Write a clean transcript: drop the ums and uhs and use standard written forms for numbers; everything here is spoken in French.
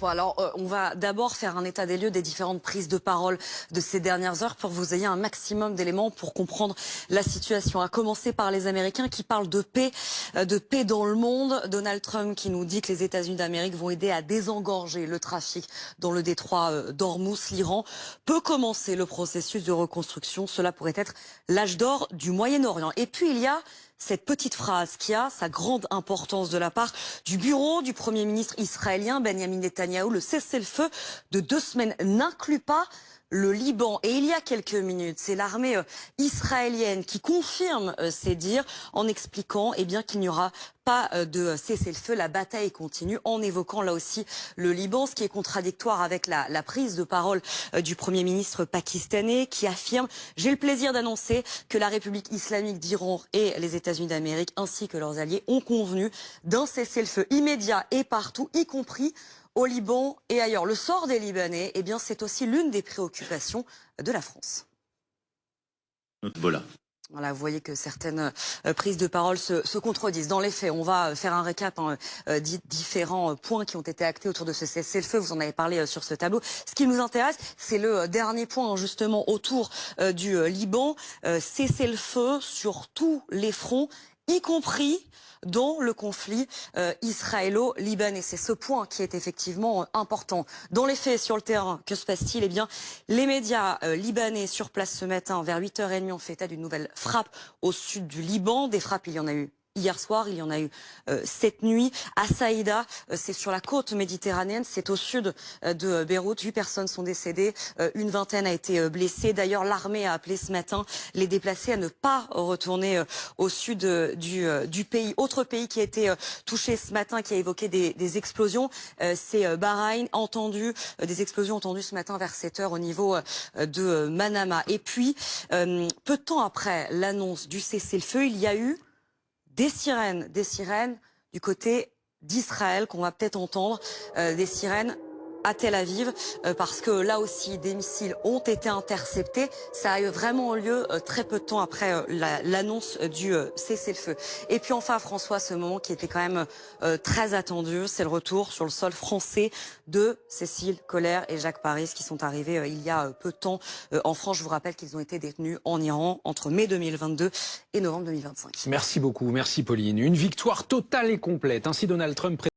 François. Alors, on va d'abord faire un état des lieux des différentes prises de parole de ces dernières heures pour que vous ayez un maximum d'éléments pour comprendre la situation. À commencer par les Américains qui parlent de paix dans le monde. Donald Trump qui nous dit que les États-Unis d'Amérique vont aider à désengorger le trafic dans le détroit d'Ormuz. L'Iran peut commencer le processus de reconstruction. Cela pourrait être l'âge d'or du Moyen-Orient. Et puis, il y a cette petite phrase qui a sa grande importance de la part du bureau du Premier ministre israélien Benjamin Netanyahou. Le cessez-le-feu de 2 semaines n'inclut pas le Liban. Et il y a quelques minutes, c'est l'armée israélienne qui confirme ces dires en expliquant qu'il n'y aura pas de cessez-le-feu. La bataille continue en évoquant là aussi le Liban, ce qui est contradictoire avec la prise de parole du Premier ministre pakistanais qui affirme: j'ai le plaisir d'annoncer que la République islamique d'Iran et les États-Unis d'Amérique ainsi que leurs alliés ont convenu d'un cessez-le-feu immédiat et partout, y compris au Liban et ailleurs. Le sort des Libanais, c'est aussi l'une des préoccupations de la France. Voilà, vous voyez que certaines prises de parole se contredisent. Dans les faits, on va faire un récap différents points qui ont été actés autour de ce cessez-le-feu. Vous en avez parlé sur ce tableau. Ce qui nous intéresse, c'est le dernier point justement autour du Liban. Cessez-le-feu sur tous les fronts, y compris dans le conflit israélo-libanais. C'est ce point qui est effectivement important. Dans les faits, sur le terrain, que se passe-t-il? Les médias libanais sur place ce matin, vers 8h30, ont fait état d'une nouvelle frappe au sud du Liban. Des frappes, il y en a eu hier soir, il y en a eu cette nuit. À Saïda, c'est sur la côte méditerranéenne, c'est au sud de Beyrouth. 8 personnes sont décédées, une vingtaine a été blessée. D'ailleurs, l'armée a appelé ce matin les déplacés à ne pas retourner au sud du pays. Autre pays qui a été touché ce matin, qui a évoqué des explosions, c'est Bahreïn. Des explosions entendues ce matin vers 7h au niveau de Manama. Et puis, peu de temps après l'annonce du cessez-le-feu, il y a eu des sirènes du côté d'Israël qu'on va peut-être entendre, des sirènes à Tel Aviv, parce que là aussi des missiles ont été interceptés. Ça a eu vraiment lieu très peu de temps après l'annonce du cessez-le-feu. Et puis enfin, François, ce moment qui était quand même très attendu, c'est le retour sur le sol français de Cécile Collère et Jacques Paris, qui sont arrivés il y a peu de temps en France. Je vous rappelle qu'ils ont été détenus en Iran entre mai 2022 et novembre 2025. Merci beaucoup, merci Pauline. Une victoire totale et complète. Ainsi Donald Trump